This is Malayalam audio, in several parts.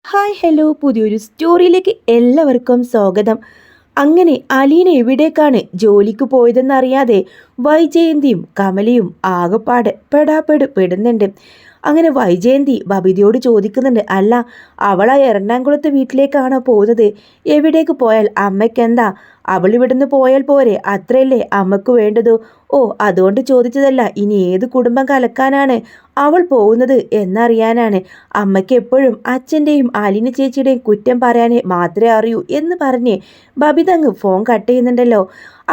ഹായ് ഹലോ പുതിയൊരു സ്റ്റോറിയിലേക്ക് എല്ലാവർക്കും സ്വാഗതം. അങ്ങനെ അലീന എവിടേക്കാണ് ജോലിക്ക് പോയതെന്നറിയാതെ വൈജയന്തിയും കമലയും ആകെപ്പാട് പെടാപ്പെട് പെടുന്നുണ്ട്. അങ്ങനെ വൈജയന്തി ബബിതയോട് ചോദിക്കുന്നുണ്ട്, അല്ല അവൾ ആ എറണാകുളത്ത് വീട്ടിലേക്കാണോ പോകുന്നത്? എവിടേക്ക് പോയാൽ അമ്മയ്ക്കെന്താ? അവൾ ഇവിടുന്ന് പോയാൽ പോരെ, അത്രയല്ലേ അമ്മക്ക് വേണ്ടതോ? ഓ, അതുകൊണ്ട് ചോദിച്ചതല്ല, ഇനി ഏത് കുടുംബം കലക്കാനാണ് അവൾ പോകുന്നത് എന്നറിയാനാണ്. അമ്മയ്ക്ക് എപ്പോഴും അച്ഛൻ്റെയും അലീന ചേച്ചിയുടെയും കുറ്റം പറയാനേ മാത്രമേ അറിയൂ എന്ന് പറഞ്ഞ് ബബിത അങ്ങ് ഫോൺ കട്ട് ചെയ്യുന്നുണ്ടല്ലോ.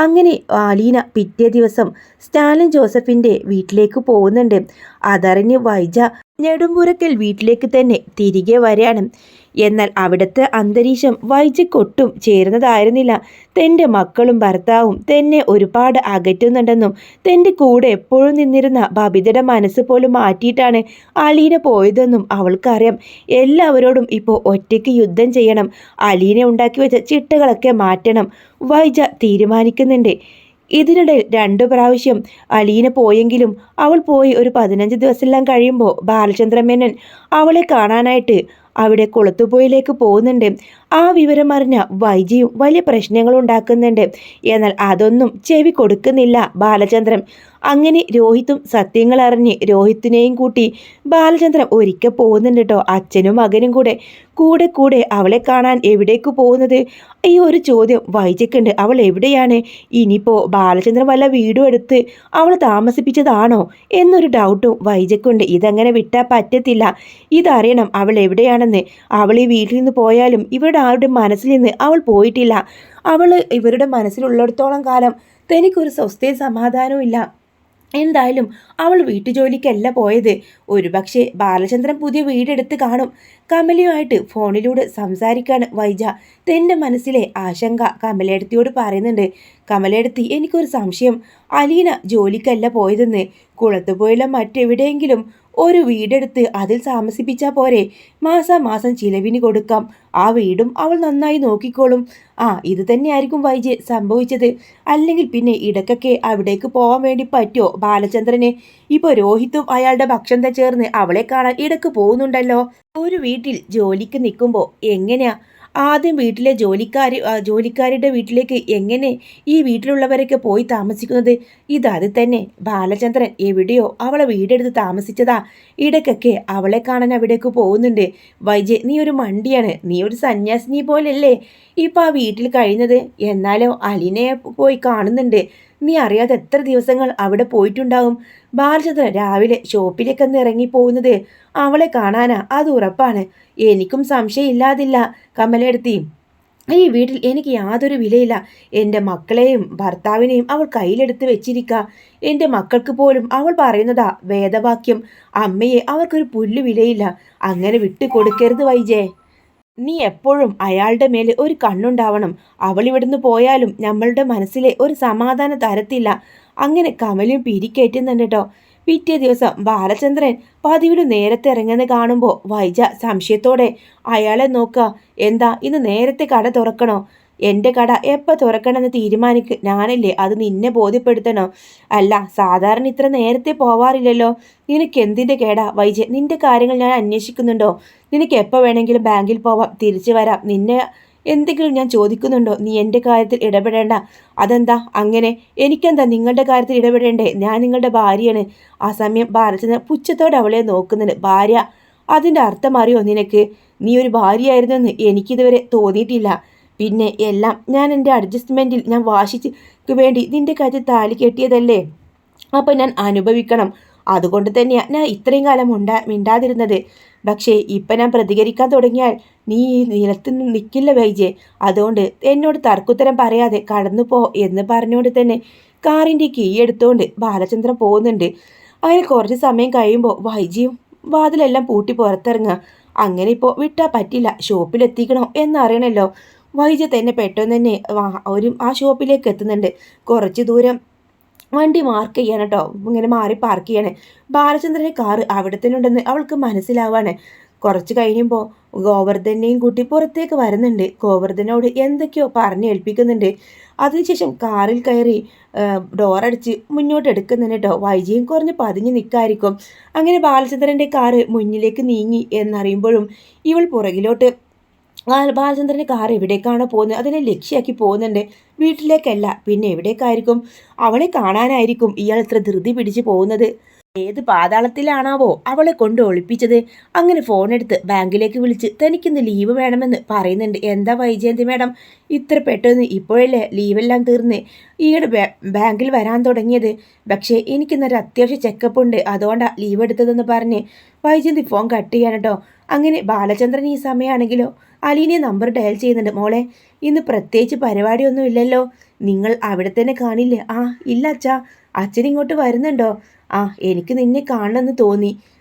അങ്ങനെ അലീന പിറ്റേ ദിവസം സ്റ്റാലിൻ ജോസഫിൻ്റെ വീട്ടിലേക്ക് പോകുന്നുണ്ട്. അതറിഞ്ഞ് വൈജ നെടുമ്പുരക്കൽ വീട്ടിലേക്ക് തന്നെ തിരികെ വരികയാണ്. എന്നാൽ അവിടുത്തെ അന്തരീക്ഷം വൈജയ്ക്കൊട്ടും ചേരുന്നതായിരുന്നില്ല. തൻ്റെ മക്കളും ഭർത്താവും തന്നെ ഒരുപാട് അകറ്റുന്നുണ്ടെന്നും തൻ്റെ കൂടെ എപ്പോഴും നിന്നിരുന്ന ബബിതയുടെ മനസ്സ് പോലും മാറ്റിയിട്ടാണ് അലീന പോയതെന്നും അവൾക്കറിയാം. എല്ലാവരോടും ഇപ്പോൾ ഒറ്റയ്ക്ക് യുദ്ധം ചെയ്യണം, അലീന ഉണ്ടാക്കി വെച്ച ചിട്ടകളൊക്കെ മാറ്റണം വൈജ തീരുമാനിക്കുന്നുണ്ട്. ഇതിനിടയിൽ 2 പ്രാവശ്യം അലീന പോയെങ്കിലും അവൾ പോയി ഒരു 15 ദിവസമെല്ലാം കഴിയുമ്പോൾ ബാലചന്ദ്രമേനൻ അവളെ കാണാനായിട്ട് അവിടെ കുളത്തുപുഴയിലേക്ക് പോകുന്നുണ്ട്. ആ വിവരം അറിഞ്ഞ വൈജിയും വലിയ പ്രശ്നങ്ങൾ ഉണ്ടാക്കുന്നുണ്ട്. എന്നാൽ അതൊന്നും ചെവി കൊടുക്കുന്നില്ല ബാലചന്ദ്രൻ. അങ്ങനെ രോഹിത്തും സത്യങ്ങൾ അറിഞ്ഞ് രോഹിത്തിനെയും കൂട്ടി ബാലചന്ദ്രൻ ഒരിക്കൽ പോകുന്നുണ്ട് കേട്ടോ. അച്ഛനും മകനും കൂടെ കൂടെ കൂടെ അവളെ കാണാൻ എവിടേക്ക് പോകുന്നത്? ഈ ഒരു ചോദ്യം വൈജയ്ക്കുണ്ട്. അവൾ എവിടെയാണ്? ഇനിയിപ്പോൾ ബാലചന്ദ്രൻ വല്ല വീടും എടുത്ത് അവൾ താമസിപ്പിച്ചതാണോ എന്നൊരു ഡൗട്ടും വൈജയ്ക്കുണ്ട്. ഇതങ്ങനെ വിട്ടാൽ പറ്റത്തില്ല, ഇതറിയണം അവൾ എവിടെയാണെന്ന്. അവൾ ഈ വീട്ടിൽ നിന്ന് പോയാലും ഇവരുടെ ആരുടെ മനസ്സിൽ നിന്ന് അവൾ പോയിട്ടില്ല. അവൾ ഇവരുടെ മനസ്സിലുള്ളിടത്തോളം കാലം തനിക്കൊരു സ്വസ്ഥയും സമാധാനവും ഇല്ല. എന്തായാലും അവൾ വീട്ടുജോലിക്കല്ല പോയത്. ഒരുപക്ഷെ ബാലചന്ദ്രൻ പുതിയ വീടെടുത്ത് കാണും. കമലയുമായിട്ട് ഫോണിലൂടെ സംസാരിക്കാണ് വൈജ. തൻ്റെ മനസ്സിലെ ആശങ്ക കമലയെടുത്തിയോട് പറയുന്നുണ്ട്. കമലയെടുത്തി, എനിക്കൊരു സംശയം, അലീന ജോലിക്കല്ല പോയതെന്ന്. കുളത്തുപോയില്ല മറ്റെവിടെയെങ്കിലും ഒരു വീടെടുത്ത് അതിൽ താമസിപ്പിച്ചാൽ പോരെ? മാസാമാസം ചിലവിന് കൊടുക്കാം. ആ വീടും അവൾ നന്നായി നോക്കിക്കോളും. ഇത് തന്നെയായിരിക്കും വൈജ് സംഭവിച്ചത്. അല്ലെങ്കിൽ പിന്നെ ഇടയ്ക്കൊക്കെ അവിടേക്ക് പോകാൻ വേണ്ടി പറ്റുമോ ബാലചന്ദ്രന്? ഇപ്പോൾ രോഹിത്തും അയാളുടെ ഭക്ഷണം ചേർന്ന് അവളെ കാണാൻ ഇടയ്ക്ക് പോകുന്നുണ്ടല്ലോ. ഒരു വീട്ടിൽ ജോലിക്ക് നിൽക്കുമ്പോൾ എങ്ങനെയാ ആദ്യം വീട്ടിലെ ജോലിക്കാരുടെ വീട്ടിലേക്ക് എങ്ങനെ ഈ വീട്ടിലുള്ളവരൊക്കെ പോയി താമസിക്കുന്നത്? അത് തന്നെ ബാലചന്ദ്രൻ എവിടെയോ അവളെ വീടെടുത്ത് താമസിച്ചതാ. ഇടയ്ക്കൊക്കെ അവളെ കാണാൻ അവിടേക്ക് പോകുന്നുണ്ട്. വൈജെ, നീ ഒരു മണ്ടിയാണ്, നീ ഒരു സന്യാസിനി പോലല്ലേ ഇപ്പം ആ വീട്ടിൽ കഴിയുന്നത്. എന്നാലോ അലീനയെ പോയി കാണുന്നുണ്ട്. നീ അറിയാതെ എത്ര ദിവസങ്ങൾ അവിടെ പോയിട്ടുണ്ടാവും. ബാലചന്ദ്രൻ രാവിലെ ഷോപ്പിലേക്കൊന്ന് ഇറങ്ങിപ്പോകുന്നത് അവളെ കാണാനാ, അത് ഉറപ്പാണ്. എനിക്കും സംശയമില്ലാതില്ല കമലെടുത്തി. ഈ വീട്ടിൽ എനിക്ക് യാതൊരു വിലയില്ല. എൻ്റെ മക്കളെയും ഭർത്താവിനെയും അവൾ കയ്യിലെടുത്ത് വെച്ചിരിക്കുക. എൻ്റെ മക്കൾക്ക് പോലും അവൾ പറയുന്നതാ വേദവാക്യം. അമ്മയെ അവർക്കൊരു പുല്ല് വിലയില്ല. അങ്ങനെ വിട്ടുകൊടുക്കരുത് വൈജേ. നീ എപ്പോഴും അയാളുടെ മേലെ ഒരു കണ്ണുണ്ടാവണം. അവൾ ഇവിടുന്ന് പോയാലും നമ്മളുടെ മനസ്സിലെ ഒരു സമാധാനം തരത്തില്ല. അങ്ങനെ കമലും പിരിക്കേറ്റുന്നുണ്ട് കേട്ടോ. പിറ്റേ ദിവസം ബാലചന്ദ്രൻ പതിവിലും നേരത്തെ ഇറങ്ങുന്ന കാണുമ്പോൾ വൈജ സംശയത്തോടെ അയാളെ നോക്കുക. എന്താ ഇന്ന് നേരത്തെ കട തുറക്കണോ? എൻ്റെ കട എപ്പോൾ തുറക്കണമെന്ന് തീരുമാനിക്ക് ഞാനല്ലേ, അത് നിന്നെ ബോധ്യപ്പെടുത്തണോ? അല്ല, സാധാരണ ഇത്ര നേരത്തെ പോവാറില്ലല്ലോ. നിനക്ക് എന്തിൻ്റെ കേടാ വൈജ? നിൻ്റെ കാര്യങ്ങൾ ഞാൻ അന്വേഷിക്കുന്നുണ്ടോ? നിനക്ക് എപ്പോൾ വേണമെങ്കിലും ബാങ്കിൽ പോവാം, തിരിച്ചു വരാം. നിന്നെ എന്തെങ്കിലും ഞാൻ ചോദിക്കുന്നുണ്ടോ? നീ എൻ്റെ കാര്യത്തിൽ ഇടപെടേണ്ട. അതെന്താ അങ്ങനെ? എനിക്കെന്താ നിങ്ങളുടെ കാര്യത്തിൽ ഇടപെടേണ്ടേ? ഞാൻ നിങ്ങളുടെ ഭാര്യയാണ്. ആ സമയം ബാലചന്ദ്രൻ പുച്ഛത്തോടെ അവളെ നോക്കുന്നുണ്ട്. ഭാര്യ? അതിൻ്റെ അർത്ഥം അറിയോ നിനക്ക്? നീ ഒരു ഭാര്യയായിരുന്നെന്ന് എനിക്കിതുവരെ തോന്നിയിട്ടില്ല. പിന്നെ എല്ലാം ഞാൻ എൻ്റെ അഡ്ജസ്റ്റ്മെൻറ്റിൽ ഞാൻ വാശിക്ക് വേണ്ടി നിൻ്റെ കാര്യത്തിൽ താലി കെട്ടിയതല്ലേ. അപ്പം ഞാൻ അനുഭവിക്കണം. അതുകൊണ്ട് തന്നെയാണ് ഞാൻ ഇത്രയും കാലം മിണ്ടാതിരുന്നത്. പക്ഷേ ഇപ്പം ഞാൻ പ്രതികരിക്കാൻ തുടങ്ങിയാൽ നീ ഈ നിലത്ത് നിൽക്കില്ല വൈജെ. അതുകൊണ്ട് എന്നോട് തർക്കുത്തരം പറയാതെ കടന്നു പോ എന്ന് പറഞ്ഞുകൊണ്ട് തന്നെ കാറിൻ്റെ കീ എടുത്തുകൊണ്ട് ബാലചന്ദ്രൻ പോകുന്നുണ്ട്. അങ്ങനെ കുറച്ച് സമയം കഴിയുമ്പോൾ വൈജിയും വാതിലെല്ലാം പൂട്ടി പുറത്തിറങ്ങുക. അങ്ങനെ ഇപ്പോൾ വിട്ടാൽ പറ്റില്ല, ഷോപ്പിലെത്തിക്കണോ എന്നറിയണമല്ലോ. വൈജ തന്നെ പെട്ടെന്ന് തന്നെ ആ ഷോപ്പിലേക്ക് എത്തുന്നുണ്ട്. കുറച്ച് ദൂരം വണ്ടി മാർക്ക് ചെയ്യണം കേട്ടോ. ഇങ്ങനെ മാറി പാർക്ക് ചെയ്യണേ. ബാലചന്ദ്രൻ്റെ കാറ് അവിടെ തന്നെ ഉണ്ടെന്ന് അവൾക്ക് മനസ്സിലാവാണ്. കുറച്ച് കഴിയുമ്പോൾ ഗോവർദ്ധനെയും കൂട്ടി പുറത്തേക്ക് വരുന്നുണ്ട്. ഗോവർദ്ധനോട് എന്തൊക്കെയോ പറഞ്ഞേൽപ്പിക്കുന്നുണ്ട്. അതിനുശേഷം കാറിൽ കയറി ഡോറടിച്ച് മുന്നോട്ട് എടുക്കുന്നുണ്ട് കേട്ടോ. വൈജയും കുറഞ്ഞ് പതിഞ്ഞ് നിൽക്കായിരിക്കും. അങ്ങനെ ബാലചന്ദ്രൻ്റെ കാറ് മുന്നിലേക്ക് നീങ്ങി എന്നറിയുമ്പോഴും ഇവൾ പുറകിലോട്ട് ബാലചന്ദ്രൻ്റെ കാർ എവിടേക്കാണോ പോകുന്നത് അതിനെ ലക്ഷ്യമാക്കി പോകുന്നുണ്ട്. വീട്ടിലേക്കല്ല, പിന്നെ എവിടേക്കായിരിക്കും? അവളെ കാണാനായിരിക്കും ഇയാൾ ഇത്ര ധൃതി പിടിച്ച് പോകുന്നത്. ഏത് പാതാളത്തിലാണാവോ അവളെ കൊണ്ട് ഒളിപ്പിച്ചത്? അങ്ങനെ ഫോണെടുത്ത് ബാങ്കിലേക്ക് വിളിച്ച് തനിക്കിന്ന് ലീവ് വേണമെന്ന് പറയുന്നുണ്ട്. എന്താ വൈജയന്തി മാഡം ഇത്ര പെട്ടെന്ന്? ഇപ്പോഴല്ലേ ലീവെല്ലാം തീർന്ന് ഈയിടെ ബാങ്കിൽ വരാൻ തുടങ്ങിയത്? പക്ഷേ എനിക്കിന്നൊരു അത്യാവശ്യ ചെക്കപ്പ് ഉണ്ട്, അതുകൊണ്ടാണ് ലീവ് എടുത്തതെന്ന് പറഞ്ഞ് വൈജയന്തി ഫോൺ കട്ട് ചെയ്യാൻ കേട്ടോ. അങ്ങനെ ബാലചന്ദ്രൻ ഈ സമയമാണെങ്കിലോ അലീനെ നമ്പർ ഡയൽ ചെയ്യുന്നുണ്ട്. മോളെ, ഇന്ന് പ്രത്യേകിച്ച് പരിപാടിയൊന്നും ഇല്ലല്ലോ, നിങ്ങൾ അവിടെ തന്നെ കാണില്ലേ? ആ ഇല്ല അച്ഛാ, അച്ഛൻ ഇങ്ങോട്ട് വരുന്നുണ്ടോ? ആ എനിക്ക് നിന്നെ കാണണമെന്ന് തോന്നി.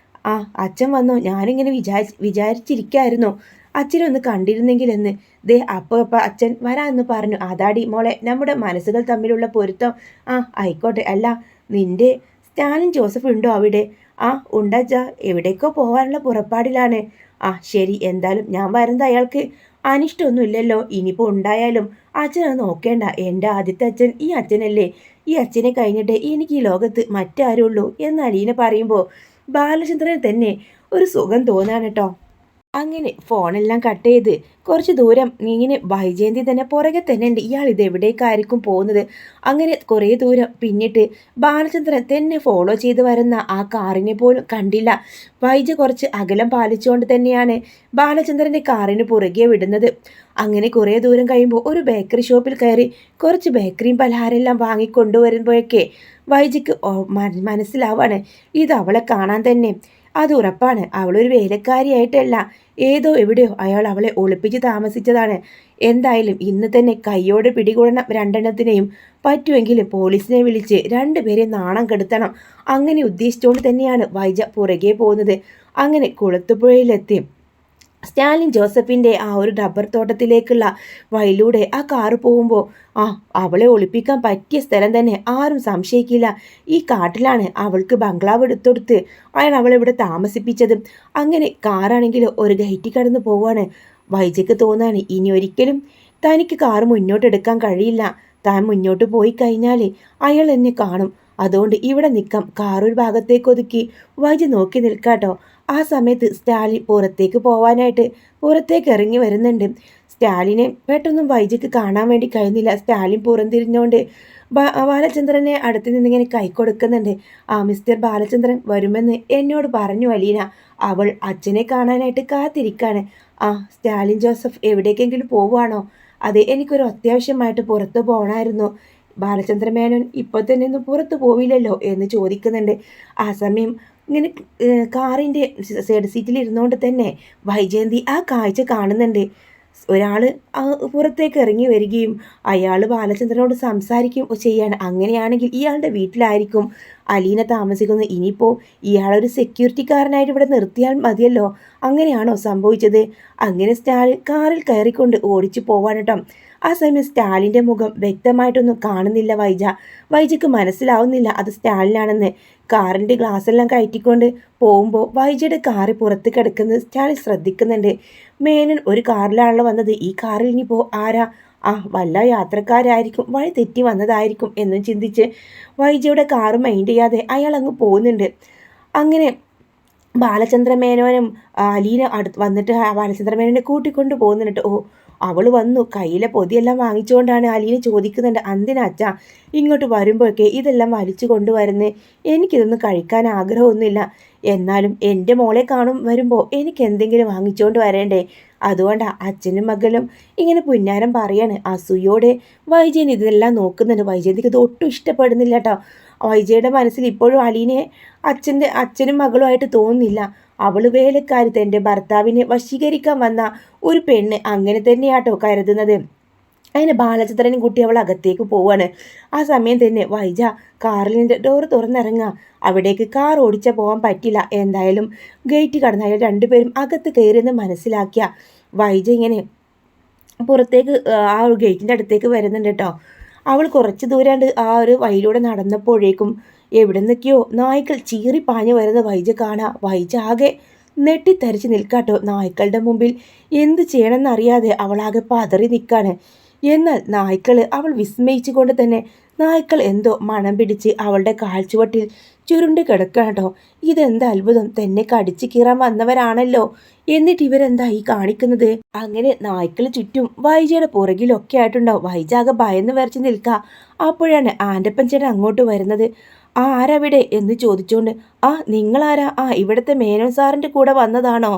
ആ അച്ഛൻ വന്നോ? ഞാനിങ്ങനെ വിചാരിച്ചിരിക്കായിരുന്നു അച്ഛനൊന്ന് കണ്ടിരുന്നെങ്കിലെന്ന്. ദേ അപ്പോൾ അച്ഛൻ വരാമെന്ന് പറഞ്ഞു. അതാടി മോളെ നമ്മുടെ മനസ്സുകൾ തമ്മിലുള്ള പൊരുത്തം. ആ ആയിക്കോട്ടെ. അല്ല, നിന്റെ സ്റ്റാലിൻ ജോസഫ് ഉണ്ടോ അവിടെ? ആ ഉണ്ടച്ചാ, എവിടേക്കോ പോകാനുള്ള പുറപ്പാടിലാണ്. ആ ശരി, എന്തായാലും ഞാൻ വരുന്നത് അയാൾക്ക് അനിഷ്ടമൊന്നും ഇല്ലല്ലോ. ഇനിയിപ്പോൾ ഉണ്ടായാലും അച്ഛനത് നോക്കേണ്ട. എൻ്റെ ആദ്യത്തെ അച്ഛൻ ഈ അച്ഛനല്ലേ. ഈ അച്ഛനെ കഴിഞ്ഞിട്ട് എനിക്ക് ഈ ലോകത്ത് മറ്റാരുള്ളൂ എന്ന് അലീന പറയുമ്പോൾ ബാലചന്ദ്രന് തന്നെ ഒരു സുഖം തോന്നാണ് കേട്ടോ. അങ്ങനെ ഫോണെല്ലാം കട്ട് ചെയ്ത് കുറച്ച് ദൂരം ഇങ്ങനെ വൈജയന്തി തന്നെ പുറകെ തന്നെ ഉണ്ട്. ഇയാൾ ഇത് എവിടേക്കായിരിക്കും പോകുന്നത്? അങ്ങനെ കുറേ ദൂരം പിന്നിട്ട് ബാലചന്ദ്രൻ തന്നെ ഫോളോ ചെയ്ത് വരുന്ന ആ കാറിനെ പോലും കണ്ടില്ല. വൈജ കുറച്ച് അകലം പാലിച്ചുകൊണ്ട് തന്നെയാണ് ബാലചന്ദ്രൻ്റെ കാറിന് പുറകെ വിടുന്നത്. അങ്ങനെ കുറേ ദൂരം കഴിയുമ്പോൾ ഒരു ബേക്കറി ഷോപ്പിൽ കയറി കുറച്ച് ബേക്കറിയും പലഹാരമെല്ലാം വാങ്ങിക്കൊണ്ടുവരുമ്പോഴൊക്കെ വൈജയ്ക്ക് മനസ്സിലാവാണ് ഇത് അവളെ കാണാൻ തന്നെ. അത് ഉറപ്പാണ്, അവളൊരു വേലക്കാരിയായിട്ടല്ല, ഏതോ എവിടെയോ അയാൾ അവളെ ഒളിപ്പിച്ച് താമസിച്ചതാണ്. എന്തായാലും ഇന്ന് തന്നെ കയ്യോടെ പിടികൂടണം രണ്ടെണ്ണത്തിനെയും. പറ്റുമെങ്കിലും പോലീസിനെ വിളിച്ച് രണ്ടുപേരെ നാണം കെടുത്തണം. അങ്ങനെ ഉദ്ദേശിച്ചുകൊണ്ട് തന്നെയാണ് വൈജ പുറകെ പോകുന്നത്. അങ്ങനെ കുളത്തുപുഴയിലെത്തി സ്റ്റാലിൻ ജോസഫിൻ്റെ ആ ഒരു റബ്ബർ തോട്ടത്തിലേക്കുള്ള വഴിയിലൂടെ ആ കാറ് പോകുമ്പോൾ അവളെ ഒളിപ്പിക്കാൻ പറ്റിയ സ്ഥലം തന്നെ, ആരും സംശയിക്കില്ല. ഈ കാട്ടിലാണ് അവൾക്ക് ബംഗ്ലാവ് എടുത്തൊടുത്ത് അയാൾ അവളെ ഇവിടെ താമസിപ്പിച്ചത്. അങ്ങനെ കാറാണെങ്കിൽ ഒരു ഗേറ്റ് കടന്ന് പോവാണ്. വൈജയ്ക്ക് തോന്നാണ് ഇനി ഒരിക്കലും തനിക്ക് കാറ് മുന്നോട്ടെടുക്കാൻ കഴിയില്ല. താൻ മുന്നോട്ട് പോയി കഴിഞ്ഞാൽ അയാൾ എന്നെ കാണും. അതുകൊണ്ട് ഇവിടെ നിൽക്കാം. കാറൊരു ഭാഗത്തേക്ക് ഒതുക്കി വൈജ നോക്കി നിൽക്കാട്ടോ. ആ സമയത്ത് സ്റ്റാലിൻ പുറത്തേക്ക് പോവാനായിട്ട് പുറത്തേക്ക് ഇറങ്ങി വരുന്നുണ്ട്. സ്റ്റാലിനെ പെട്ടെന്നും വൈജയ്ക്ക് കാണാൻ വേണ്ടി കഴിയുന്നില്ല. സ്റ്റാലിൻ പുറംതിരിഞ്ഞുകൊണ്ട് ബാലചന്ദ്രനെ അടുത്ത് നിന്നിങ്ങനെ കൈ കൊടുക്കുന്നുണ്ട്. ആ മിസ്റ്റർ ബാലചന്ദ്രൻ വരുമെന്ന് എന്നോട് പറഞ്ഞു അലീന. അവൾ അച്ഛനെ കാണാനായിട്ട് കാത്തിരിക്കാണ്. ആ സ്റ്റാലിൻ ജോസഫ് എവിടേക്കെങ്കിലും പോവുകയാണോ? അതെ, എനിക്കൊരു അത്യാവശ്യമായിട്ട് പുറത്ത് പോകണമായിരുന്നു. ബാലചന്ദ്രമേനോൻ ഇപ്പോൾ തന്നെ ഒന്നും പുറത്ത് പോവില്ലല്ലോ എന്ന് ചോദിക്കുന്നുണ്ട്. ആ സമയം ഇങ്ങനെ കാറിൻ്റെ സൈഡ് സീറ്റിൽ ഇരുന്നുകൊണ്ട് തന്നെ വൈജയന്തി ആ കാഴ്ച കാണുന്നുണ്ട്. ഒരാൾ പുറത്തേക്ക് ഇറങ്ങി വരികയും അയാൾ ബാലചന്ദ്രനോട് സംസാരിക്കുകയും ചെയ്യാണ്. അങ്ങനെയാണെങ്കിൽ ഇയാളുടെ വീട്ടിലായിരിക്കും അലീന താമസിക്കുന്നത്. ഇനിയിപ്പോൾ ഇയാളൊരു സെക്യൂരിറ്റിക്കാരനായിട്ട് ഇവിടെ നിർത്തിയാൽ മതിയല്ലോ. അങ്ങനെയാണോ സംഭവിച്ചത്? അങ്ങനെ സ്റ്റാലിൻ കാറിൽ കയറിക്കൊണ്ട് ഓടിച്ചു പോവാണ് കേട്ടോ. ആ സമയം സ്റ്റാലിൻ്റെ മുഖം വ്യക്തമായിട്ടൊന്നും കാണുന്നില്ല വൈജയ്ക്ക് മനസ്സിലാവുന്നില്ല അത് സ്റ്റാലിനാണെന്ന്. കാറിൻ്റെ ഗ്ലാസ്സെല്ലാം കയറ്റിക്കൊണ്ട് പോകുമ്പോൾ വൈജയുടെ കാറ് പുറത്ത് കിടക്കുന്നത് സ്റ്റാലിൻ ശ്രദ്ധിക്കുന്നുണ്ട്. മേനൻ ഒരു കാറിലാണല്ലോ വന്നത്, ഈ കാറിൽ ഇനിയിപ്പോൾ ആരാ? വല്ല യാത്രക്കാരായിരിക്കും, വഴി തെറ്റി വന്നതായിരിക്കും എന്നും ചിന്തിച്ച് വൈജയുടെ കാറ് മൈൻഡ് ചെയ്യാതെ അയാൾ അങ്ങ് പോകുന്നുണ്ട്. അങ്ങനെ ബാലചന്ദ്രമേനോനും അലീന വന്നിട്ട് ബാലചന്ദ്രമേനോനെ കൂട്ടിക്കൊണ്ട് പോകുന്നുണ്ട്. അവൾ വന്നു. കയ്യിലെ പൊതിയെല്ലാം വാങ്ങിച്ചുകൊണ്ടാണ് അലീന ചോദിക്കുന്നുണ്ട്, എന്തിനാ അച്ഛാ ഇങ്ങോട്ട് വരുമ്പോഴൊക്കെ ഇതെല്ലാം വലിച്ചു കൊണ്ടുവരുന്നേ? എനിക്കിതൊന്നും കഴിക്കാൻ ആഗ്രഹമൊന്നുമില്ല. എന്നാലും എൻ്റെ മോളെ വരുമ്പോൾ എനിക്ക് എന്തെങ്കിലും വാങ്ങിച്ചുകൊണ്ട് വരേണ്ടേ? അതുകൊണ്ടാണ് അച്ഛനും മകളും ഇങ്ങനെ പുന്നാരം പറയാണ്. അസൂയോടെ വൈജയൻ ഇതെല്ലാം നോക്കുന്നുണ്ട്. വൈജയന്തിക്ക് ഇത് ഒട്ടും ഇഷ്ടപ്പെടുന്നില്ല കേട്ടോ. വൈജയുടെ മനസ്സിൽ ഇപ്പോഴും അലീനെ അച്ഛനും മകളുമായിട്ട് തോന്നുന്നില്ല. അവൾ വേലക്കാരി, തൻ്റെ ഭർത്താവിനെ വശീകരിക്കാൻ വന്ന ഒരു പെണ്ണ്, അങ്ങനെ തന്നെയാട്ടോ കരുതുന്നത്. അതിന് ബാലചന്ദ്രനും കുട്ടി അവൾ അകത്തേക്ക് പോവാണ്. ആ സമയം തന്നെ വൈജ കാറിൻ്റെ ഡോറ് തുറന്നിറങ്ങുക. അവിടേക്ക് കാർ ഓടിച്ചാൽ പോകാൻ പറ്റില്ല. എന്തായാലും ഗേറ്റ് കടന്ന് അയാൾ രണ്ടുപേരും അകത്ത് കയറിയെന്ന് മനസ്സിലാക്കിയ വൈജ ഇങ്ങനെ പുറത്തേക്ക് ആ ഒരു ഗേറ്റിൻ്റെ അടുത്തേക്ക് വരുന്നുണ്ട് കേട്ടോ. അവൾ കുറച്ച് ദൂരം ആ ഒരു വഴിയിലൂടെ നടന്നപ്പോഴേക്കും എവിടെ നിന്നൊക്കെയോ നായ്ക്കൾ ചീറി പാഞ്ഞു വരുന്ന വൈജ കാണാം. വൈജ ആകെ നെട്ടിത്തരിച്ച് നിൽക്കാട്ടോ നായ്ക്കളുടെ മുമ്പിൽ. എന്ത് ചെയ്യണമെന്നറിയാതെ അവളാകെ പതറി നിൽക്കാണ്. എന്നാൽ അവൾ വിസ്മയിച്ചുകൊണ്ട് തന്നെ നായ്ക്കൾ എന്തോ മണം പിടിച്ച് അവളുടെ കാൽച്ചുവട്ടിൽ ചുരുണ്ട് കിടക്കാട്ടോ. ഇതെന്ത് അത്ഭുതം, തന്നെ കടിച്ചു കീറാൻ വന്നവരാണല്ലോ, എന്നിട്ട് ഇവരെന്താ ഈ കാണിക്കുന്നത്? അങ്ങനെ നായ്ക്കൾ ചുറ്റും വൈജയുടെ പുറകിലൊക്കെ ആയിട്ടുണ്ടാവും. വൈജാകെ ഭയന്ന് വരച്ച് നിൽക്കുക. അപ്പോഴാണ് ആൻ്റപ്പൻ ചേട്ടൻ അങ്ങോട്ട് വരുന്നത്. ആരവിടെ എന്ന് ചോദിച്ചുകൊണ്ട്, നിങ്ങളാരാ? ഇവിടുത്തെ മേനോൻ സാറിൻ്റെ കൂടെ വന്നതാണോ?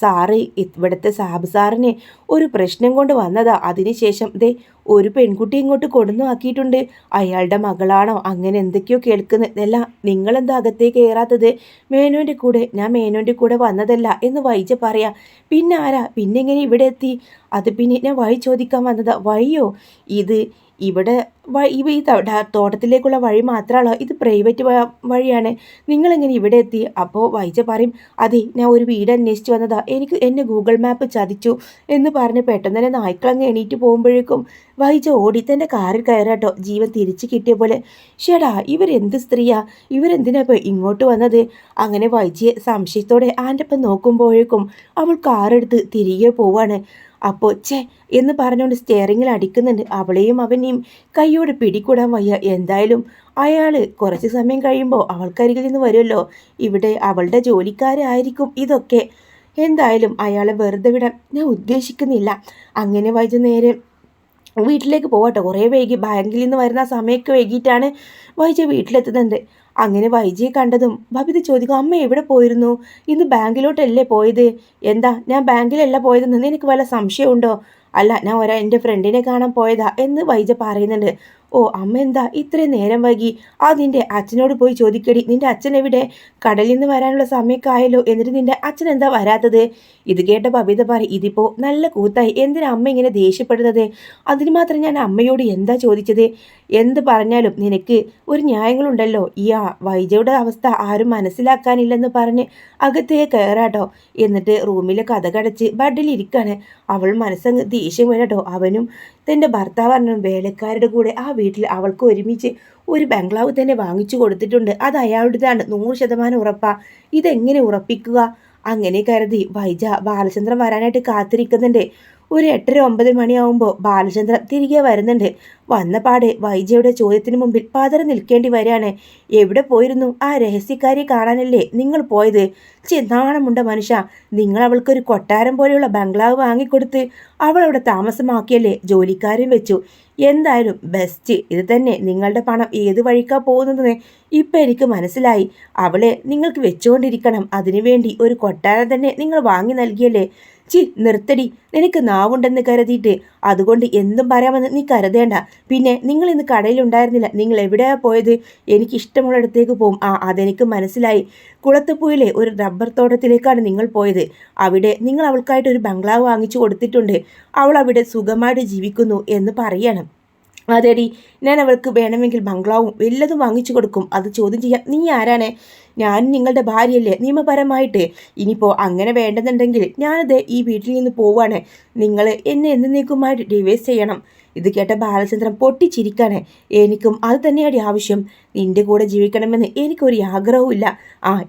സാറ് ഇവിടുത്തെ സാബ് സാറിന് ഒരു പ്രശ്നം കൊണ്ട് വന്നതാ. അതിനുശേഷം ഒരു പെൺകുട്ടി ഇങ്ങോട്ട് കൊണ്ടുവന്നു ആക്കിയിട്ടുണ്ട്. അയാളുടെ മകളാണോ? അങ്ങനെ എന്തൊക്കെയോ കേൾക്കുന്നതല്ല. നിങ്ങളെന്താ അകത്തേക്ക് കയറാത്തത്? മേനോൻ്റെ കൂടെ. ഞാൻ മേനോൻ്റെ കൂടെ വന്നതല്ല എന്ന് വൈജ പറയാ. പിന്നെ ആരാ? പിന്നെ എങ്ങനെ ഇവിടെ എത്തി? അത് പിന്നെ ഞാൻ വഴി ചോദിക്കാൻ വന്നതാ. വഴിയോ? ഇവിടെ ഈ തോട്ടത്തിലേക്കുള്ള വഴി മാത്രമാണോ? ഇത് പ്രൈവറ്റ് വഴിയാണ്. നിങ്ങളെങ്ങനെ ഇവിടെ എത്തി? അപ്പോൾ വൈജ പറയും, അതെ, ഞാൻ ഒരു വീട് അന്വേഷിച്ച് വന്നതാ. എന്നെ ഗൂഗിൾ മാപ്പ് ചതിച്ചു എന്ന് പറഞ്ഞ് പെട്ടെന്ന് തന്നെ നായ്ക്കളങ്ങ് എണീറ്റ് പോകുമ്പോഴേക്കും വൈജ ഓടി തൻ്റെ കാറിൽ കയറാട്ടോ, ജീവൻ തിരിച്ചു കിട്ടിയ പോലെ. ഷേടാ, ഇവരെന്ത് സ്ത്രീയാ? ഇവരെന്തിനാ ഇപ്പോൾ ഇങ്ങോട്ട് വന്നത്? അങ്ങനെ വൈജയെ സംശയത്തോടെ ആൻ്റപ്പം നോക്കുമ്പോഴേക്കും അവൾ കാറെടുത്ത് തിരികെ പോവാണ്. അപ്പോൾ എന്ന് പറഞ്ഞുകൊണ്ട് സ്റ്റെയറിങ്ങിൽ അടിക്കുന്നുണ്ട്. അവളെയും അവനെയും കൈയോട് പിടികൂടാൻ വയ്യ. എന്തായാലും അയാൾ കുറച്ച് സമയം കഴിയുമ്പോൾ അവൾക്കരികിൽ നിന്ന് വരുമല്ലോ. ഇവിടെ അവളുടെ ജോലിക്കാരായിരിക്കും ഇതൊക്കെ. എന്തായാലും അയാളെ വെറുതെ വിടാൻ ഞാൻ ഉദ്ദേശിക്കുന്നില്ല. അങ്ങനെ വൈജ നേരെ വീട്ടിലേക്ക് പോകട്ടെ. കുറേ വൈകി, ബാങ്കിൽ നിന്ന് വരുന്ന സമയമൊക്കെ വൈകിട്ടാണ് വൈജ വീട്ടിലെത്തുന്നുണ്ട്. അങ്ങനെ വൈജയെ കണ്ടതും ബബിത ചോദിക്കും, അമ്മ എവിടെ പോയിരുന്നു? ഇന്ന് ബാങ്കിലോട്ടല്ലേ പോയത്? എന്താ, ഞാൻ ബാങ്കിലല്ല പോയതെന്ന് നിനക്ക് വല്ല സംശയമുണ്ടോ? അല്ല, ഞാൻ എൻ്റെ ഫ്രണ്ടിനെ കാണാൻ പോയതാ എന്ന് വൈജ പറയുന്നുണ്ട്. അമ്മ എന്താ ഇത്രയും നേരം വൈകി? നിന്റെ അച്ഛനോട് പോയി ചോദിക്കടി. നിന്റെ അച്ഛൻ എവിടെ? കടലിൽ നിന്ന് വരാനുള്ള സമയമൊക്കെ ആയല്ലോ, എന്നിട്ട് നിന്റെ അച്ഛൻ എന്താ വരാത്തത്? ഇത് കേട്ട ബബിത പറയും, ഇതിപ്പോ നല്ല കൂത്തായി. എന്തിനാ അമ്മ ഇങ്ങനെ ദേഷ്യപ്പെടുന്നത്? അതിന് മാത്രം ഞാൻ അമ്മയോട് എന്താ ചോദിച്ചത്? എന്ത് പറഞ്ഞാലും നിനക്ക് ഒരു ന്യായങ്ങളുണ്ടല്ലോ. വൈജയുടെ അവസ്ഥ ആരും മനസ്സിലാക്കാനില്ലെന്ന് പറഞ്ഞ് അകത്തേക്ക് കയറാട്ടോ. എന്നിട്ട് റൂമിലെ കഥകടച്ച് ബെഡിലിരിക്കാണ്. അവൾ മനസ്സങ്ങ് ദേഷ്യം വരാട്ടോ. അവനും തൻ്റെ ഭർത്താവ് വേലക്കാരുടെ കൂടെ ആ വീട്ടിൽ അവൾക്ക് ഒരുമിച്ച് ഒരു ബംഗ്ലാവ് തന്നെ വാങ്ങിച്ചു കൊടുത്തിട്ടുണ്ട്. അത് അയാളുടേതാണ്, 100% ഉറപ്പാ. ഇതെങ്ങനെ ഉറപ്പിക്കുക? അങ്ങനെ കരുതി വൈജ ബാലചന്ദ്രൻ വരാനായിട്ട് കാത്തിരിക്കുന്നുണ്ട്. ഒരു 8-9 മണിയാവുമ്പോൾ ബാലചന്ദ്രൻ തിരികെ വരുന്നുണ്ട്. വന്ന പാടെ വൈജയുടെ ചോദ്യത്തിന് മുമ്പിൽ പതറി നിൽക്കേണ്ടി വരികയാണ്. എവിടെ പോയിരുന്നു? ആ രഹസ്യക്കാരിയെ കാണാനല്ലേ നിങ്ങൾ പോയത്? നാണമുണ്ട മനുഷ്യ. നിങ്ങൾ അവൾക്കൊരു കൊട്ടാരം പോലെയുള്ള ബംഗ്ലാവ് വാങ്ങിക്കൊടുത്ത് അവളവിടെ താമസമാക്കിയല്ലേ? ജോലിക്കാരും വെച്ചു. എന്തായാലും ബെസ്റ്റ്. ഇത് തന്നെ. നിങ്ങളുടെ പണം ഏത് വഴിക്കാ പോകുന്നതെന്ന് ഇപ്പം എനിക്ക് മനസ്സിലായി. അവളെ നിങ്ങൾക്ക് വെച്ചുകൊണ്ടിരിക്കണം. അതിനുവേണ്ടി ഒരു കൊട്ടാരം തന്നെ നിങ്ങൾ വാങ്ങി നൽകിയല്ലേ? നിർത്തടി. നിനക്ക് നാവുണ്ടെന്ന് കരുതിയിട്ട് അതുകൊണ്ട് എന്തും പറയാമെന്ന് നീ കരുതേണ്ട. പിന്നെ നിങ്ങൾ ഇന്ന് കടയിലുണ്ടായിരുന്നില്ല. നിങ്ങൾ എവിടെയാ പോയത്? എനിക്കിഷ്ടമുള്ളിടത്തേക്ക് പോകും. അതെനിക്ക് മനസ്സിലായി. കുളത്തുപുയിലെ ഒരു റബ്ബർ തോട്ടത്തിലേക്കാണ് നിങ്ങൾ പോയത്. അവിടെ നിങ്ങൾ അവൾക്കായിട്ട് ഒരു ബംഗ്ലാവ് വാങ്ങിച്ചു കൊടുത്തിട്ടുണ്ട്. അവൾ അവിടെ സുഖമായിട്ട് ജീവിക്കുന്നു എന്ന് പറയണം. അതെടി, ഞാൻ അവൾക്ക് വേണമെങ്കിൽ ബംഗ്ലാവും വല്ലതും വാങ്ങിച്ചു കൊടുക്കും. അത് ചോദ്യം ചെയ്യാൻ നീ ആരാണ്? ഞാൻ നിങ്ങളുടെ ഭാര്യയല്ലേ നിയമപരമായിട്ട്. ഇനിയിപ്പോൾ അങ്ങനെ വേണ്ടെന്നുണ്ടെങ്കിൽ ഞാനത് ഈ വീട്ടിൽ നിന്ന് പോവാണ്. നിങ്ങൾ എന്നെ എന്നേക്കുമായിട്ട് ഡിവോഴ്സ് ചെയ്യണം. ഇത് കേട്ട ബാലചന്ദ്രൻ പൊട്ടിച്ചിരിക്കാണ്. എനിക്കും അത് തന്നെയാണ് ആവശ്യം. നിന്റെ കൂടെ ജീവിക്കണമെന്ന് എനിക്കൊരു ആഗ്രഹവും ഇല്ല.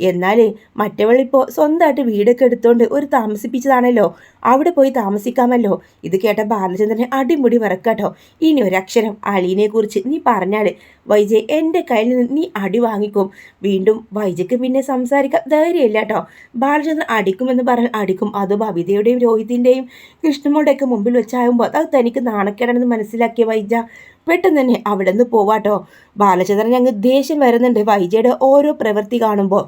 എന്നാൽ മറ്റവളിപ്പോൾ സ്വന്തമായിട്ട് വീടൊക്കെ എടുത്തുകൊണ്ട് ഒരു താമസിപ്പിച്ചതാണല്ലോ, അവിടെ പോയി താമസിക്കാമല്ലോ. ഇത് കേട്ട ബാലചന്ദ്രനെ അടിമുടി വറക്കാട്ടോ. ഇനി ഒരക്ഷരം അലീനെ കുറിച്ച് നീ പറഞ്ഞാൽ വൈജയ് എൻ്റെ കയ്യിൽ നിന്ന് നീ അടി വാങ്ങിക്കും. വീണ്ടും വൈജയ്ക്ക് പിന്നെ സംസാരിക്കാൻ ധൈര്യമില്ല കേട്ടോ. ബാലചന്ദ്രൻ അടിക്കുമെന്ന് പറഞ്ഞാൽ അടിക്കും. അത് ബബിതയുടെയും രോഹിത്തിൻ്റെയും കൃഷ്ണമോളുടെയൊക്കെ മുമ്പിൽ വെച്ചാകുമ്പോൾ അത് തനിക്ക് നാണക്കേടാണെന്ന് മനസ്സിലാക്കിയ വൈജ പെട്ടെന്ന് തന്നെ അവിടെ നിന്ന് പോവാട്ടോ. ബാലചന്ദ്രൻ ഞങ്ങൾ ദേഷ്യം വരുന്നുണ്ട് വൈജയുടെ ഓരോ പ്രവൃത്തി കാണുമ്പോൾ.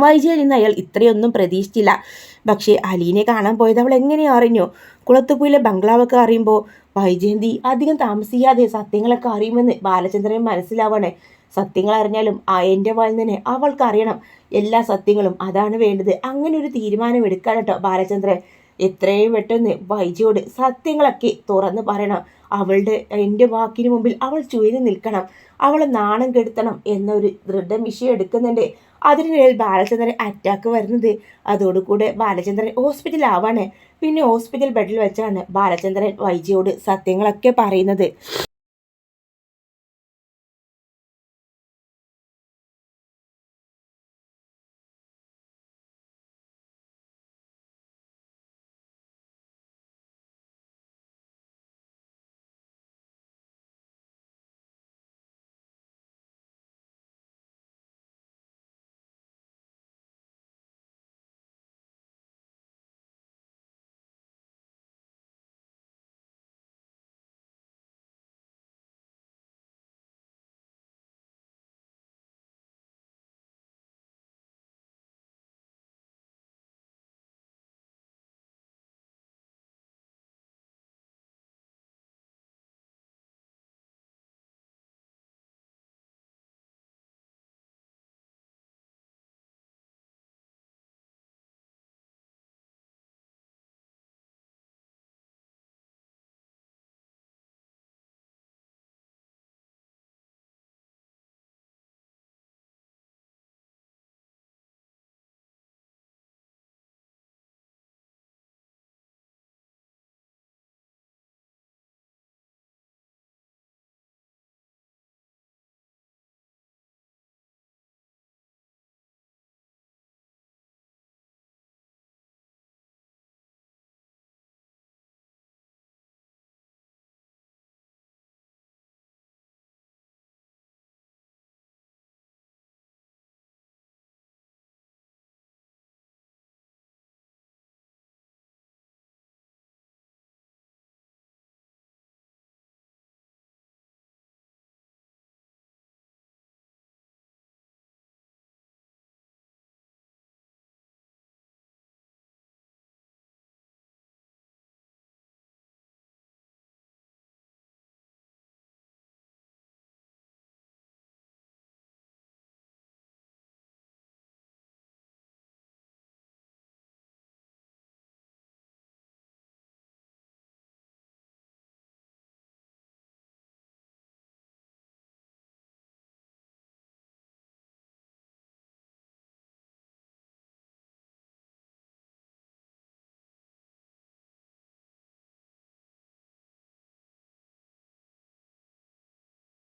വൈജയിൽ നിന്ന് അയാൾ ഇത്രയൊന്നും പ്രതീക്ഷിച്ചില്ല. പക്ഷേ അലീനെ കാണാൻ പോയത് അവൾ എങ്ങനെയാ അറിഞ്ഞു? കുളത്തുപുയിലെ ബംഗ്ലാവൊക്കെ അറിയുമ്പോൾ വൈജയന്തി അധികം താമസിയാതെ സത്യങ്ങളൊക്കെ അറിയുമെന്ന് ബാലചന്ദ്രന് മനസ്സിലാവണേ. സത്യങ്ങൾ അറിഞ്ഞാലും എൻ്റെ വായിൽ നിന്ന് അവൾക്കറിയണം എല്ലാ സത്യങ്ങളും. അതാണ് വേണ്ടത്. അങ്ങനെ ഒരു തീരുമാനം എടുക്കാൻ കേട്ടോ ബാലചന്ദ്രൻ. എത്രയും പെട്ടെന്ന് വൈജയോട് സത്യങ്ങളൊക്കെ തുറന്ന് പറയണം. എൻ്റെ വാക്കിന് മുമ്പിൽ അവൾ ചുയഞ്ഞു നിൽക്കണം. അവളെ നാണം കെടുത്തണം എന്നൊരു ദൃഢനിശ്ചയം എടുക്കുന്നുണ്ട്. അതിനിടയിൽ ബാലചന്ദ്രൻ അറ്റാക്ക് വരുന്നത്. അതോടുകൂടെ ബാലചന്ദ്രൻ ഹോസ്പിറ്റലാവാണ്. പിന്നെ ഹോസ്പിറ്റൽ ബെഡിൽ വെച്ചാണ് ബാലചന്ദ്രൻ വൈജയോട് സത്യങ്ങളൊക്കെ പറയുന്നത്.